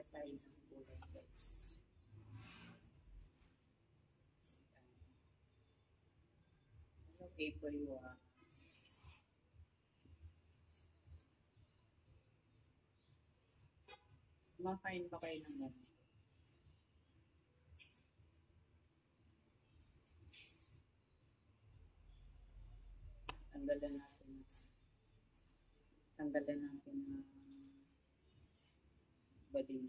tayo ng gulay, guys. Ano paper yun? Kumakain ba kayo ng ano? Tanggalan natin ng bali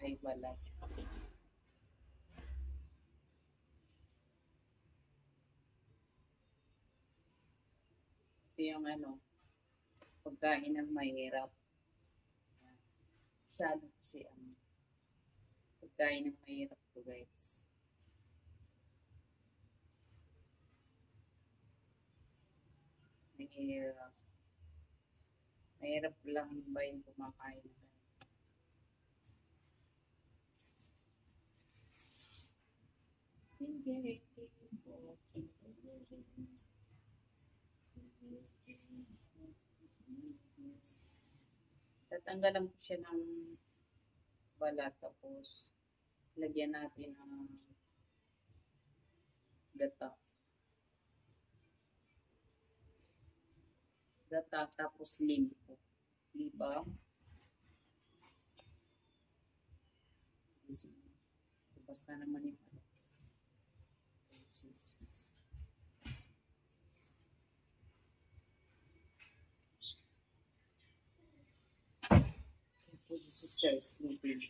ay balat. Ito yung ano, pagkain ng mahirap. Masyado kasi pagkain ng mahirap to, guys. Mahirap. Mahirap lang ba yung kumakain na ganun? Sige, tatanggalan ko siya ng balat, tapos lagyan natin ng gata. Gata, tapos limpo. Diba? Basta naman yung ano. Your sister is sleeping.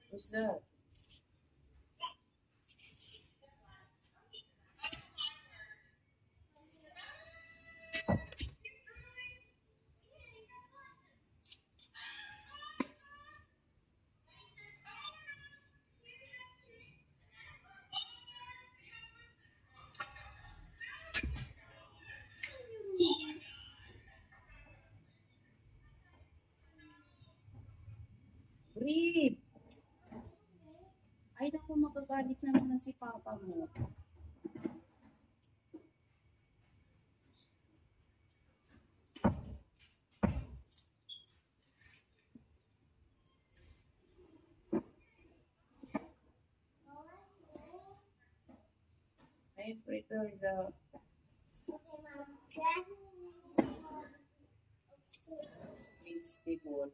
What's that? Breathe! Ay, naku, magagalit na naman si Papa mo. I prepare the vegetable.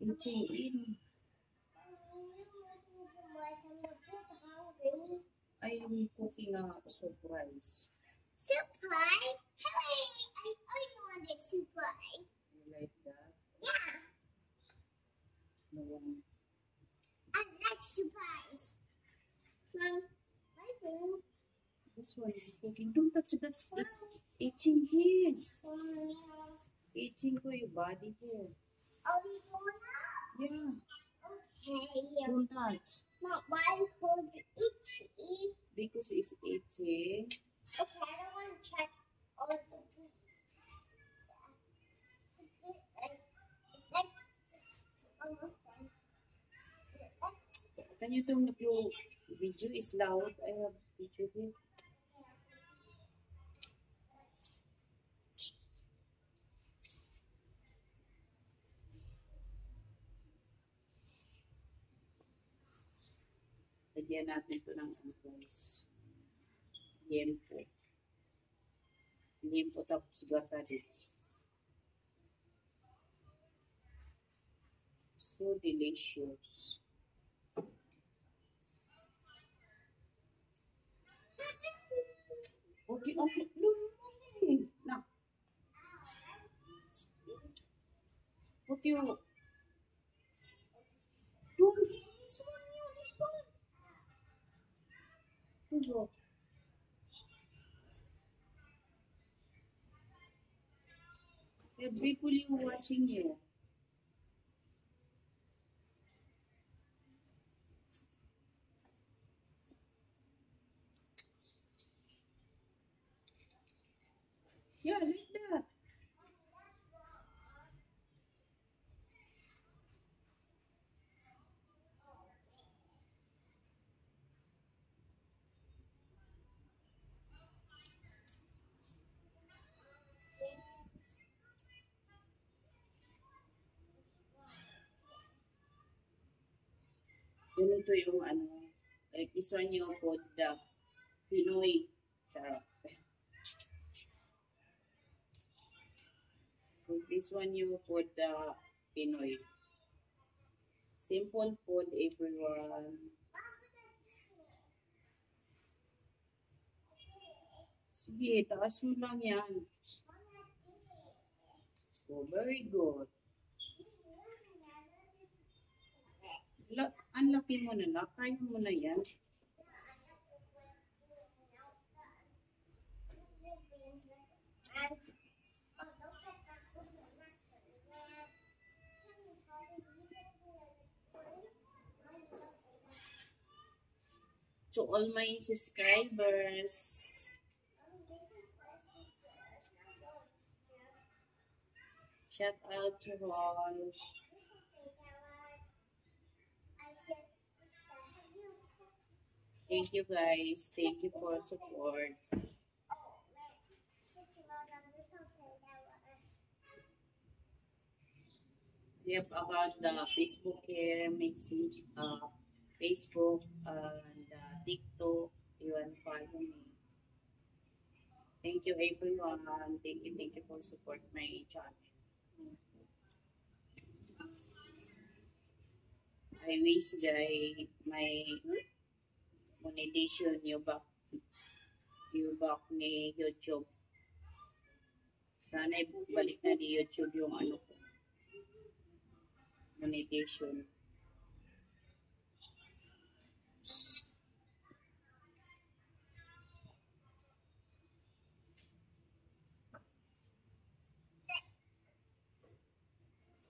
Eating in. I'm cooking a surprise. Surprise? Hey, I want a surprise. You like that? Yeah, No. I like surprise. Mom, I do. That's why you're cooking. Don't touch that. It's itching here. Itching for your body here. Are we going out? Yeah. Okay. Don't touch. Mom, why hold itchy? Because it's itching. Okay, I don't want to touch all the food. Can you turn up your video? Is loud. I have video here. Lagyan natin ito ng guys. Liempo. Liempo tapos gata dito. So delicious. Okay, okay. No. What you? Don't eat this one. This one. Go. There are people watching you. Yeah, like that. Ganito yung ano, like this one yung pod the Pinoy. Charot. This one yung pod the Pinoy. Simple food, everyone. Sige, taas mo lang yan. Oh, very good. Ang laki mo na, kaya mo na yan. To all my subscribers, shout out to all. Thank you guys. Thank you for support. Yep, about the Facebook here, message, Facebook and TikTok, you follow me. Thank you everyone. Thank you for support my channel. I wish guys my monetization you back ni YouTube. Sana balik na ni YouTube yung ano ko. Monetization.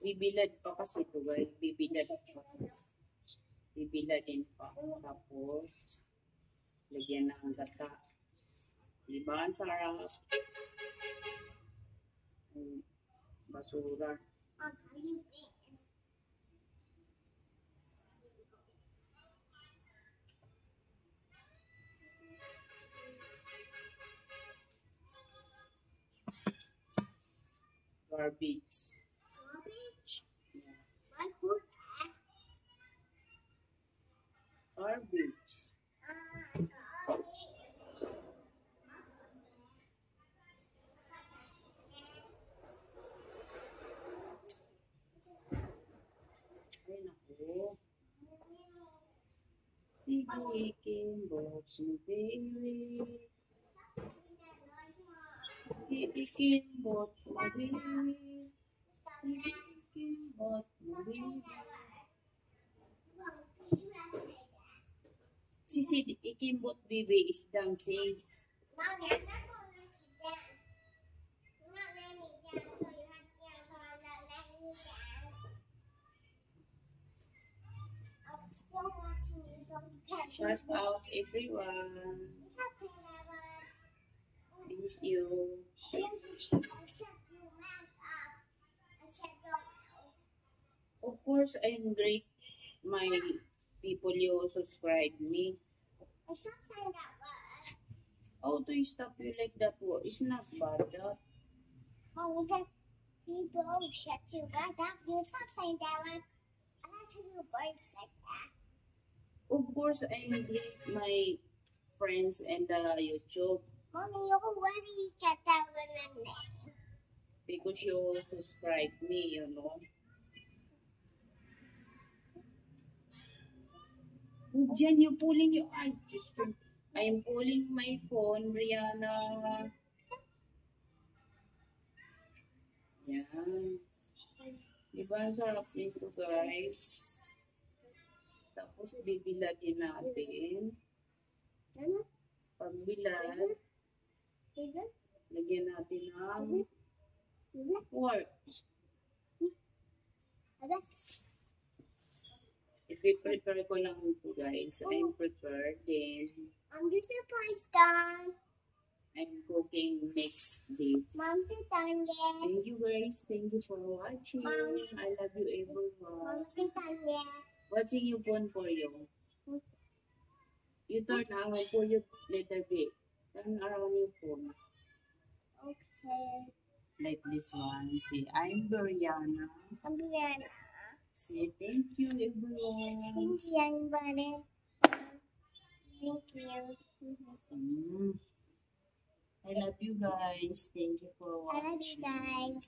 Bibilad pa kasi ito guys. Bibilad pa. Bibiladin pa. Tapos, lagyan ng gata. Diba? Ang sarap. Basura. Garbage. Yeah. Garbage. Ay naku. Sige, Kimbok, baby. Sige, Kimbok, baby. Sige, Kimbok, baby. Si Kimbot baby is dancing. Mommy, I'm not going to let you dance. You're not letting me dance, so you have to dance, so I'm not letting you dance. I'm still watching you, so you can't Shout out everyone. It's okay, Mama. Thank you. I'll shut your mouth up and shut your mouth. Of course, I'm great. My people you subscribe me. It's not saying that word. How do you stop you like that word? It's not bad. That. Oh, that people shut your mouth up. You stop saying that word. I'm not saying your words like that. Of course, I'm great. My friends and YouTube Mommy, you already get that one in there. because you subscribe me, you know. Jen, you pulling your eye. I'm pulling my phone, Rihanna. Yan. Diba ang sarap nito, guys? Tapos, bibiladin natin. Ano? Pagbilad, Ano? lagyan natin ng pork. Ano? I-prepare ko lang ito, guys. I'm prepared. Then, This is done. I'm cooking next day. Mom's done yet. Thank you, guys. Thank you for watching. I love you, everyone. Mom's done yet. Watching you phone for you. You turn around for you letter B. Turn around your phone. Okay. Like this one. See, I'm Brianna. I'm Brianna. Say thank you, everyone. Thank you, everybody. Thank you. I love you guys. Thank you for I love you watching. guys.